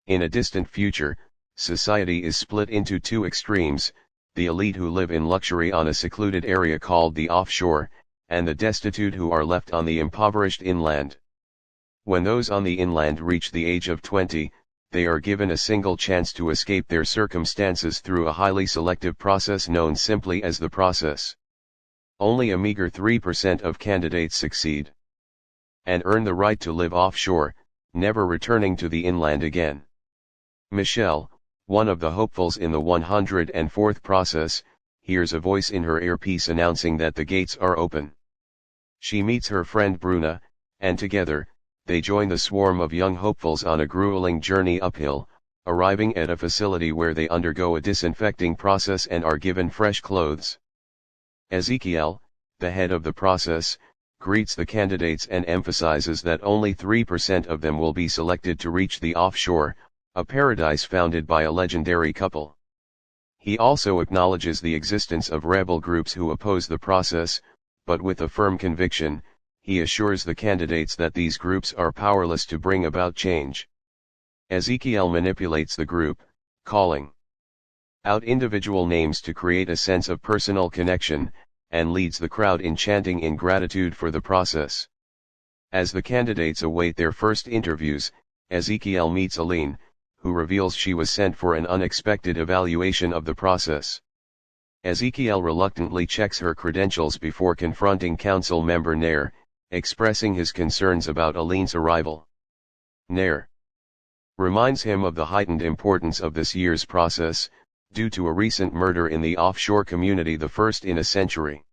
In a distant future, society is split into two extremes, the elite who live in luxury on a secluded area called the offshore, and the destitute who are left on the impoverished inland. When those on the inland reach the age of 20, they are given a single chance to escape their circumstances through a highly selective process known simply as the process. Only a meager 3% of candidates succeed and earn the right to live offshore, never returning to the inland again. Michelle, one of the hopefuls in the 104th process, hears a voice in her earpiece announcing that the gates are open. She meets her friend Bruna, and together, they join the swarm of young hopefuls on a grueling journey uphill, arriving at a facility where they undergo a disinfecting process and are given fresh clothes. Ezekiel, the head of the process, greets the candidates and emphasizes that only 3% of them will be selected to reach the offshore, a paradise founded by a legendary couple. He also acknowledges the existence of rebel groups who oppose the process, but with a firm conviction, he assures the candidates that these groups are powerless to bring about change. Ezekiel manipulates the group, calling out individual names to create a sense of personal connection, and leads the crowd in chanting in gratitude for the process. As the candidates await their first interviews, Ezekiel meets Aline, who reveals she was sent for an unexpected evaluation of the process. Ezekiel reluctantly checks her credentials before confronting council member Nair, expressing his concerns about Aline's arrival. Nair reminds him of the heightened importance of this year's process, due to a recent murder in the offshore community, the first in a century.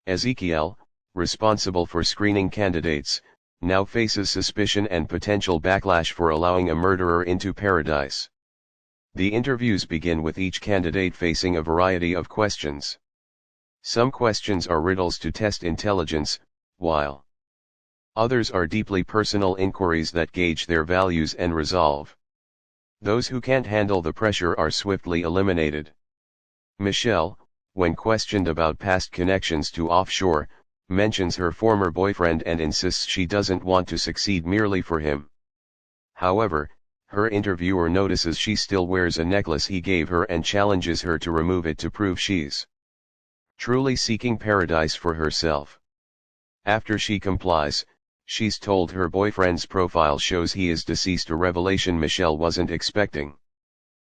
Ezekiel, responsible for screening candidates, now faces suspicion and potential backlash for allowing a murderer into paradise. The interviews begin with each candidate facing a variety of questions. Some questions are riddles to test intelligence, while others are deeply personal inquiries that gauge their values and resolve. Those who can't handle the pressure are swiftly eliminated. Michelle, when questioned about past connections to offshore, mentions her former boyfriend and insists she doesn't want to succeed merely for him. However, her interviewer notices she still wears a necklace he gave her and challenges her to remove it to prove she's truly seeking paradise for herself. After she complies, she's told her boyfriend's profile shows he is deceased, a revelation Michelle wasn't expecting.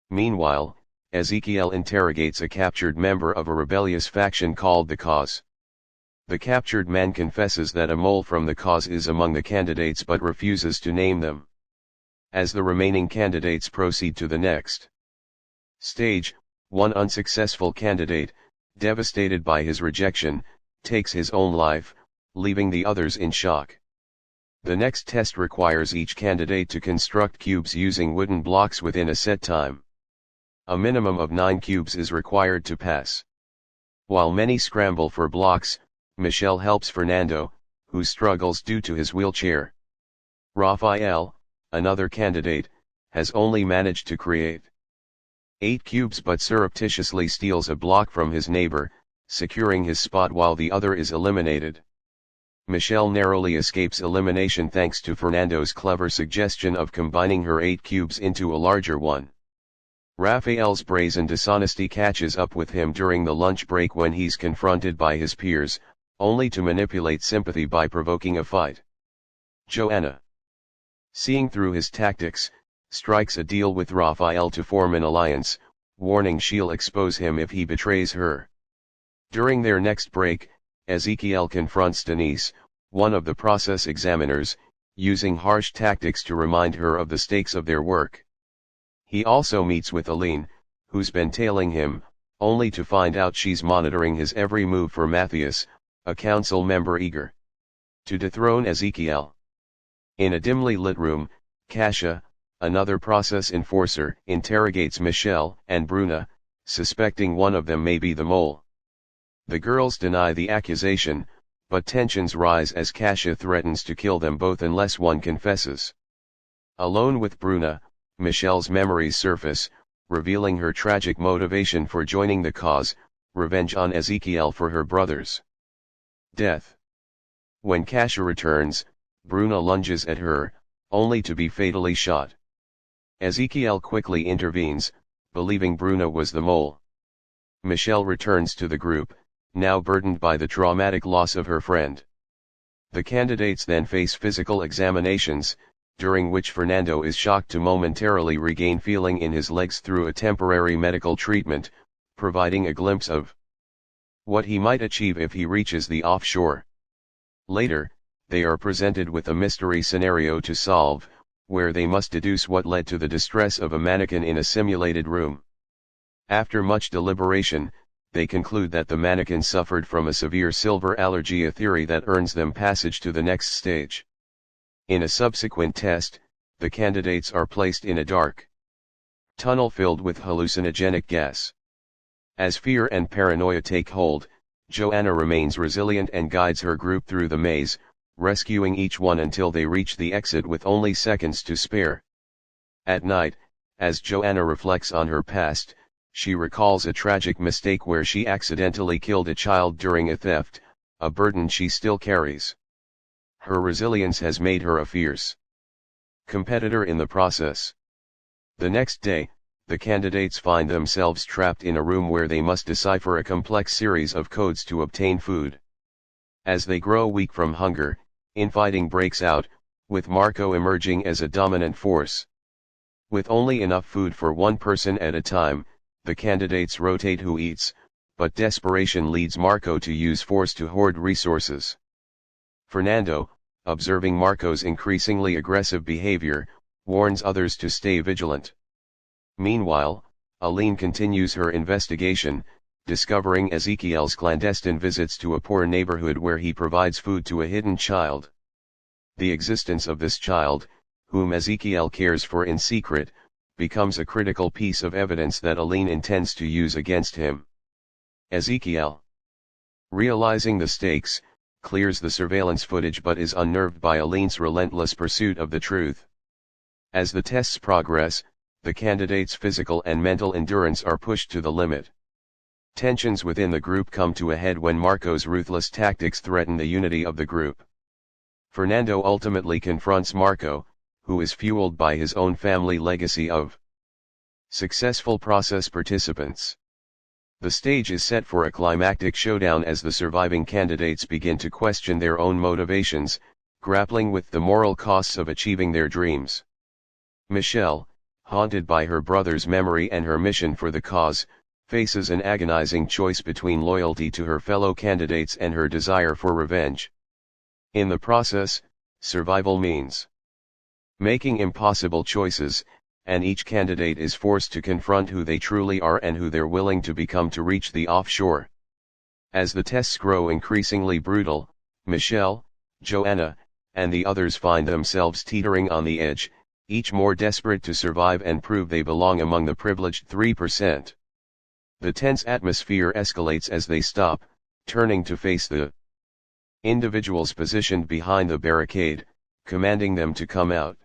Meanwhile, Ezekiel interrogates a captured member of a rebellious faction called the Cause. The captured man confesses that a mole from the Cause is among the candidates but refuses to name them. As the remaining candidates proceed to the next stage, one unsuccessful candidate, devastated by his rejection, takes his own life, leaving the others in shock. The next test requires each candidate to construct cubes using wooden blocks within a set time. A minimum of 9 cubes is required to pass. While many scramble for blocks, Michelle helps Fernando, who struggles due to his wheelchair. Raphael, another candidate, has only managed to create 8 cubes but surreptitiously steals a block from his neighbor, securing his spot while the other is eliminated. Michelle narrowly escapes elimination thanks to Fernando's clever suggestion of combining her 8 cubes into a larger one. Raphael's brazen dishonesty catches up with him during the lunch break when he's confronted by his peers, only to manipulate sympathy by provoking a fight. Joanna, seeing through his tactics, strikes a deal with Raphael to form an alliance, warning she'll expose him if he betrays her. During their next break, Ezekiel confronts Denise, one of the process examiners, using harsh tactics to remind her of the stakes of their work. He also meets with Aline, who's been tailing him, only to find out she's monitoring his every move for Matthias, a council member eager to dethrone Ezekiel. In a dimly lit room, Kasia, another process enforcer, interrogates Michelle and Bruna, suspecting one of them may be the mole. The girls deny the accusation, but tensions rise as Kasia threatens to kill them both unless one confesses. Alone with Bruna, Michelle's memories surface, revealing her tragic motivation for joining the Cause, revenge on Ezekiel for her brother's death. When Kasia returns, Bruna lunges at her, only to be fatally shot. Ezekiel quickly intervenes, believing Bruno was the mole. Michelle returns to the group, now burdened by the traumatic loss of her friend. The candidates then face physical examinations, during which Fernando is shocked to momentarily regain feeling in his legs through a temporary medical treatment, providing a glimpse of what he might achieve if he reaches the offshore. Later, they are presented with a mystery scenario to solve, where they must deduce what led to the distress of a mannequin in a simulated room. After much deliberation, they conclude that the mannequin suffered from a severe silver allergy, a theory that earns them passage to the next stage. In a subsequent test, the candidates are placed in a dark tunnel filled with hallucinogenic gas. As fear and paranoia take hold, Joanna remains resilient and guides her group through the maze, rescuing each one until they reach the exit with only seconds to spare. At night, as Joanna reflects on her past, she recalls a tragic mistake where she accidentally killed a child during a theft, a burden she still carries. Her resilience has made her a fierce competitor in the process. The next day, the candidates find themselves trapped in a room where they must decipher a complex series of codes to obtain food. As they grow weak from hunger, infighting breaks out, with Marco emerging as a dominant force. With only enough food for one person at a time, the candidates rotate who eats, but desperation leads Marco to use force to hoard resources. Fernando, observing Marco's increasingly aggressive behavior, warns others to stay vigilant. Meanwhile, Aline continues her investigation, discovering Ezekiel's clandestine visits to a poor neighborhood where he provides food to a hidden child. The existence of this child, whom Ezekiel cares for in secret, becomes a critical piece of evidence that Aline intends to use against him. Ezekiel, realizing the stakes, clears the surveillance footage but is unnerved by Aline's relentless pursuit of the truth. As the tests progress, the candidates' physical and mental endurance are pushed to the limit. Tensions within the group come to a head when Marco's ruthless tactics threaten the unity of the group. Fernando ultimately confronts Marco, who is fueled by his own family legacy of successful process participants. The stage is set for a climactic showdown as the surviving candidates begin to question their own motivations, grappling with the moral costs of achieving their dreams. Michelle, haunted by her brother's memory and her mission for the cause, faces an agonizing choice between loyalty to her fellow candidates and her desire for revenge. In the process, survival means making impossible choices, and each candidate is forced to confront who they truly are and who they're willing to become to reach the offshore. As the tests grow increasingly brutal, Michelle, Joanna, and the others find themselves teetering on the edge, each more desperate to survive and prove they belong among the privileged 3%. The tense atmosphere escalates as they stop, turning to face the individuals positioned behind the barricade, commanding them to come out.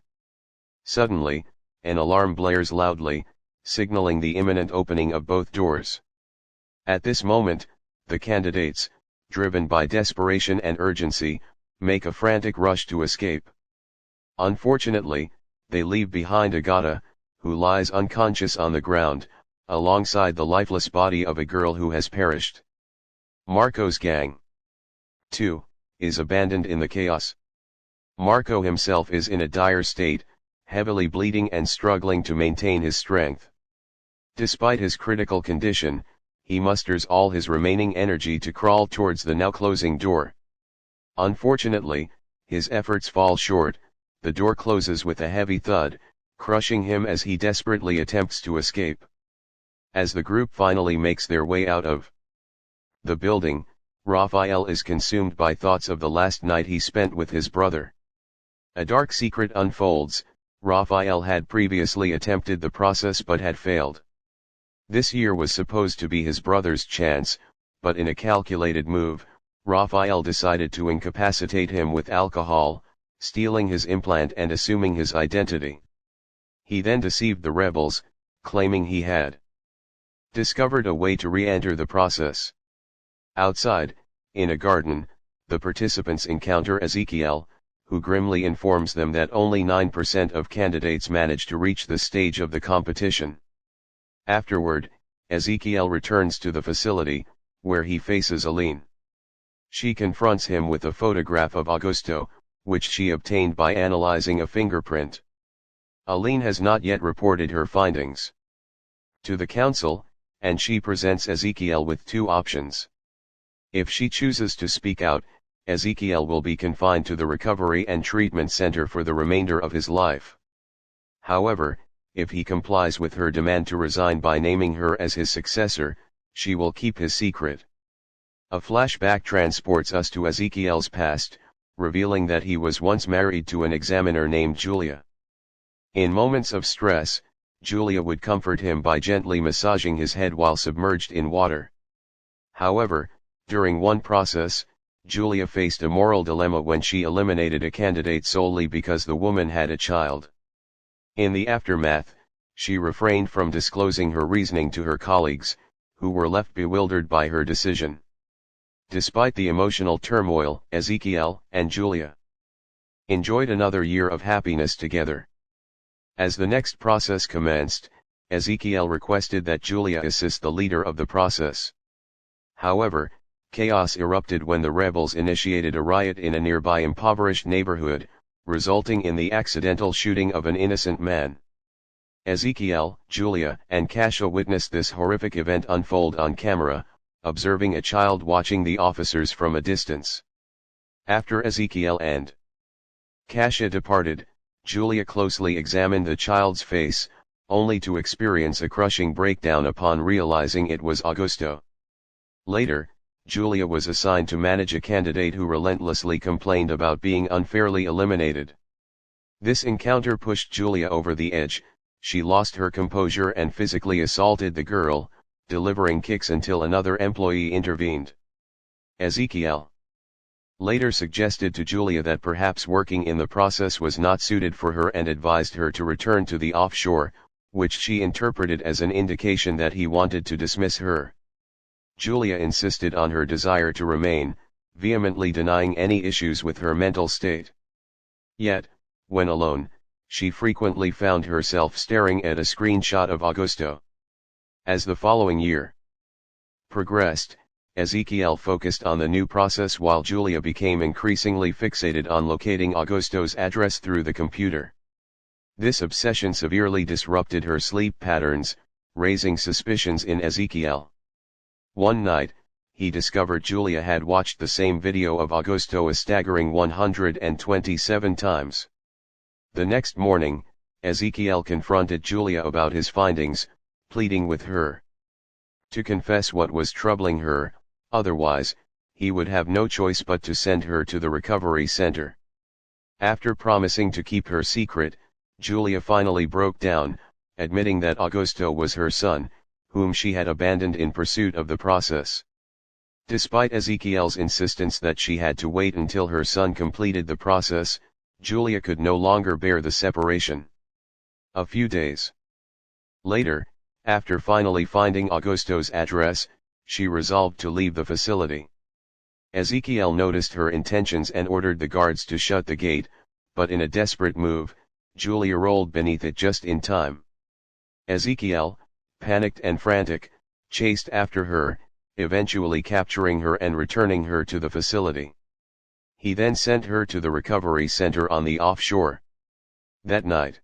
Suddenly, an alarm blares loudly, signaling the imminent opening of both doors. At this moment, the candidates, driven by desperation and urgency, make a frantic rush to escape. Unfortunately, they leave behind Agata, who lies unconscious on the ground, alongside the lifeless body of a girl who has perished. Marco's gang, too, is abandoned in the chaos. Marco himself is in a dire state, heavily bleeding and struggling to maintain his strength. Despite his critical condition, he musters all his remaining energy to crawl towards the now closing door. Unfortunately, his efforts fall short, the door closes with a heavy thud, crushing him as he desperately attempts to escape. As the group finally makes their way out of the building, Raphael is consumed by thoughts of the last night he spent with his brother. A dark secret unfolds. Raphael had previously attempted the process but had failed. This year was supposed to be his brother's chance, but in a calculated move, Raphael decided to incapacitate him with alcohol, stealing his implant and assuming his identity. He then deceived the rebels, claiming he had discovered a way to re-enter the process. Outside, in a garden, the participants encounter Ezekiel, who grimly informs them that only 9% of candidates manage to reach the stage of the competition. Afterward, Ezekiel returns to the facility, where he faces Aline. She confronts him with a photograph of Augusto, which she obtained by analyzing a fingerprint. Aline has not yet reported her findings to the council, and she presents Ezekiel with two options. If she chooses to speak out, Ezekiel will be confined to the Recovery and Treatment Center for the remainder of his life. However, if he complies with her demand to resign by naming her as his successor, she will keep his secret. A flashback transports us to Ezekiel's past, revealing that he was once married to an examiner named Julia. In moments of stress, Julia would comfort him by gently massaging his head while submerged in water. However, during one process, Julia faced a moral dilemma when she eliminated a candidate solely because the woman had a child. In the aftermath, she refrained from disclosing her reasoning to her colleagues, who were left bewildered by her decision. Despite the emotional turmoil, Ezekiel and Julia enjoyed another year of happiness together. As the next process commenced, Ezekiel requested that Julia assist the leader of the process. However, chaos erupted when the rebels initiated a riot in a nearby impoverished neighborhood, resulting in the accidental shooting of an innocent man. Ezekiel, Julia, and Kasha witnessed this horrific event unfold on camera, observing a child watching the officers from a distance. After Ezekiel and Kasha departed, Julia closely examined the child's face, only to experience a crushing breakdown upon realizing it was Augusto. Later, Julia was assigned to manage a candidate who relentlessly complained about being unfairly eliminated. This encounter pushed Julia over the edge. She lost her composure and physically assaulted the girl, delivering kicks until another employee intervened. Ezekiel later suggested to Julia that perhaps working in the process was not suited for her and advised her to return to the offshore, which she interpreted as an indication that he wanted to dismiss her. Julia insisted on her desire to remain, vehemently denying any issues with her mental state. Yet, when alone, she frequently found herself staring at a screenshot of Augusto. As the following year progressed, Ezekiel focused on the new process while Julia became increasingly fixated on locating Augusto's address through the computer. This obsession severely disrupted her sleep patterns, raising suspicions in Ezekiel. One night, he discovered Julia had watched the same video of Augusto a staggering 127 times. The next morning, Ezekiel confronted Julia about his findings, pleading with her to confess what was troubling her, otherwise, he would have no choice but to send her to the recovery center. After promising to keep her secret, Julia finally broke down, admitting that Augusto was her son, whom she had abandoned in pursuit of the process. Despite Ezekiel's insistence that she had to wait until her son completed the process, Julia could no longer bear the separation. A few days later, after finally finding Augusto's address, she resolved to leave the facility. Ezekiel noticed her intentions and ordered the guards to shut the gate, but in a desperate move, Julia rolled beneath it just in time. Ezekiel, panicked and frantic, chased after her, eventually capturing her and returning her to the facility. He then sent her to the recovery center on the offshore. That night,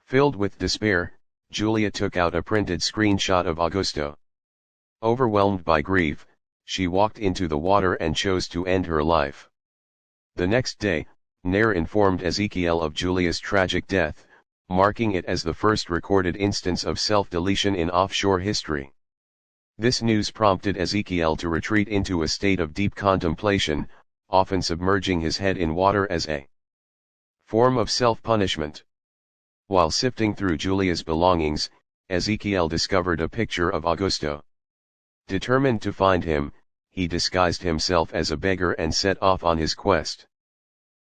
filled with despair, Julia took out a printed screenshot of Augusto. Overwhelmed by grief, she walked into the water and chose to end her life. The next day, Nair informed Ezekiel of Julia's tragic death, marking it as the first recorded instance of self-deletion in offshore history. This news prompted Ezekiel to retreat into a state of deep contemplation, often submerging his head in water as a form of self-punishment. While sifting through Julia's belongings, Ezekiel discovered a picture of Augusto. Determined to find him, he disguised himself as a beggar and set off on his quest.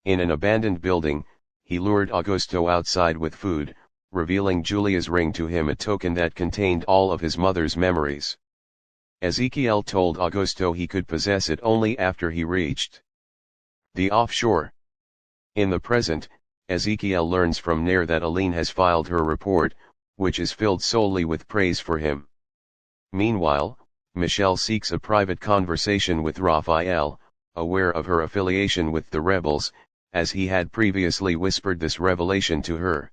In an abandoned building, he lured Augusto outside with food, revealing Julia's ring to him, a token that contained all of his mother's memories. Ezekiel told Augusto he could possess it only after he reached the offshore. In the present, Ezekiel learns from Nair that Aline has filed her report, which is filled solely with praise for him. Meanwhile, Michelle seeks a private conversation with Raphael, aware of her affiliation with the rebels, as he had previously whispered this revelation to her.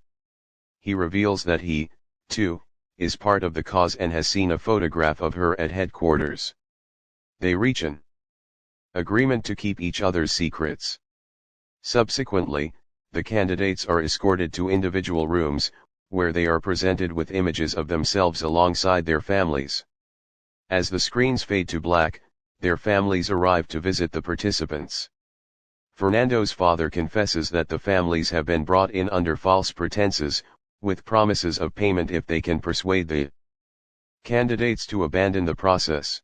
He reveals that he, too, is part of the cause and has seen a photograph of her at headquarters. They reach an agreement to keep each other's secrets. Subsequently, the candidates are escorted to individual rooms, where they are presented with images of themselves alongside their families. As the screens fade to black, their families arrive to visit the participants. Fernando's father confesses that the families have been brought in under false pretenses, with promises of payment if they can persuade the candidates to abandon the process.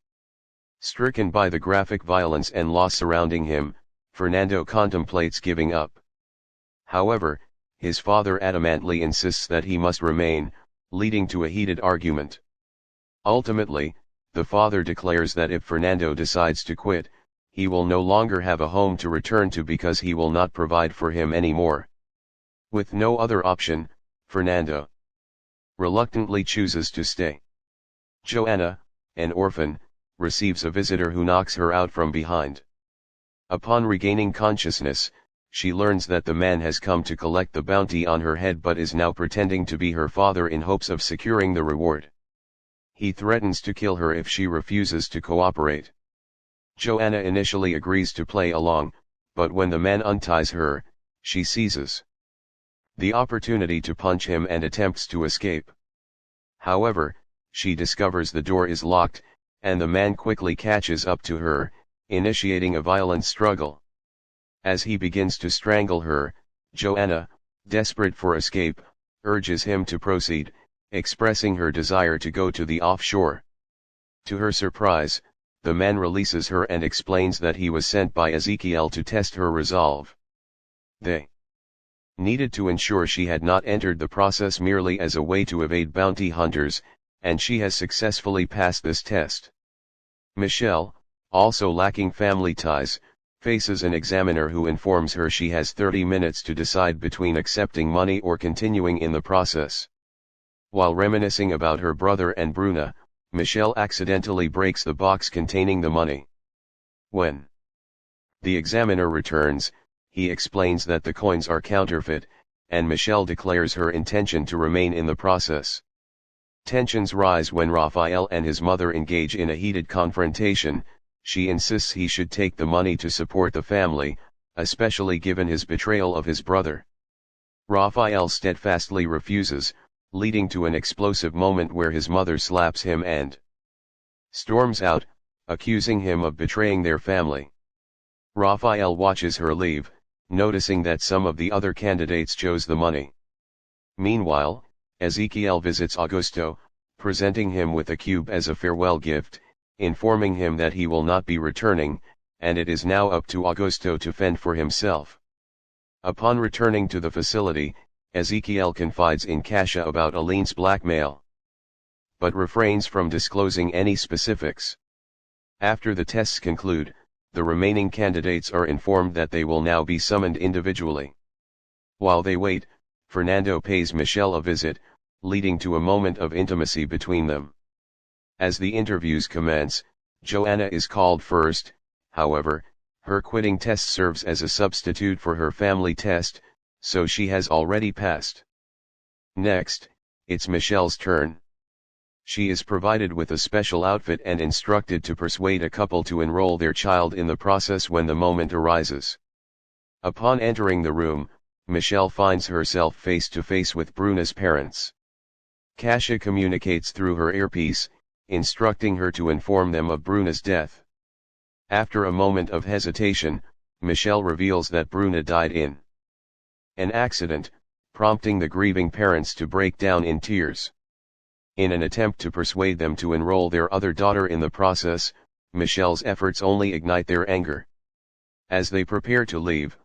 Stricken by the graphic violence and loss surrounding him, Fernando contemplates giving up. However, his father adamantly insists that he must remain, leading to a heated argument. Ultimately, the father declares that if Fernando decides to quit, he will no longer have a home to return to because he will not provide for him anymore. With no other option, Fernando reluctantly chooses to stay. Joanna, an orphan, receives a visitor who knocks her out from behind. Upon regaining consciousness, she learns that the man has come to collect the bounty on her head but is now pretending to be her father in hopes of securing the reward. He threatens to kill her if she refuses to cooperate. Joanna initially agrees to play along, but when the man unties her, she seizes the opportunity to punch him and attempts to escape. However, she discovers the door is locked, and the man quickly catches up to her, initiating a violent struggle. As he begins to strangle her, Joanna, desperate for escape, urges him to proceed, expressing her desire to go to the offshore. To her surprise, the man releases her and explains that he was sent by Ezekiel to test her resolve. They needed to ensure she had not entered the process merely as a way to evade bounty hunters, and she has successfully passed this test. Michelle, also lacking family ties, faces an examiner who informs her she has 30 minutes to decide between accepting money or continuing in the process. While reminiscing about her brother and Bruna, Michelle accidentally breaks the box containing the money. When the examiner returns, he explains that the coins are counterfeit, and Michelle declares her intention to remain in the process. Tensions rise when Raphael and his mother engage in a heated confrontation. She insists he should take the money to support the family, especially given his betrayal of his brother. Raphael steadfastly refuses, leading to an explosive moment where his mother slaps him and storms out, accusing him of betraying their family. Raphael watches her leave, noticing that some of the other candidates chose the money. Meanwhile, Ezekiel visits Augusto, presenting him with a cube as a farewell gift, informing him that he will not be returning, and it is now up to Augusto to fend for himself. Upon returning to the facility, Ezekiel confides in Kasia about Aline's blackmail, but refrains from disclosing any specifics. After the tests conclude, the remaining candidates are informed that they will now be summoned individually. While they wait, Fernando pays Michelle a visit, leading to a moment of intimacy between them. As the interviews commence, Joanna is called first. However, her quitting test serves as a substitute for her family test, so she has already passed. Next, it's Michelle's turn. She is provided with a special outfit and instructed to persuade a couple to enroll their child in the process when the moment arises. Upon entering the room, Michelle finds herself face to face with Bruna's parents. Kasia communicates through her earpiece, instructing her to inform them of Bruna's death. After a moment of hesitation, Michelle reveals that Bruna died in an accident, prompting the grieving parents to break down in tears. In an attempt to persuade them to enroll their other daughter in the process, Michelle's efforts only ignite their anger. As they prepare to leave,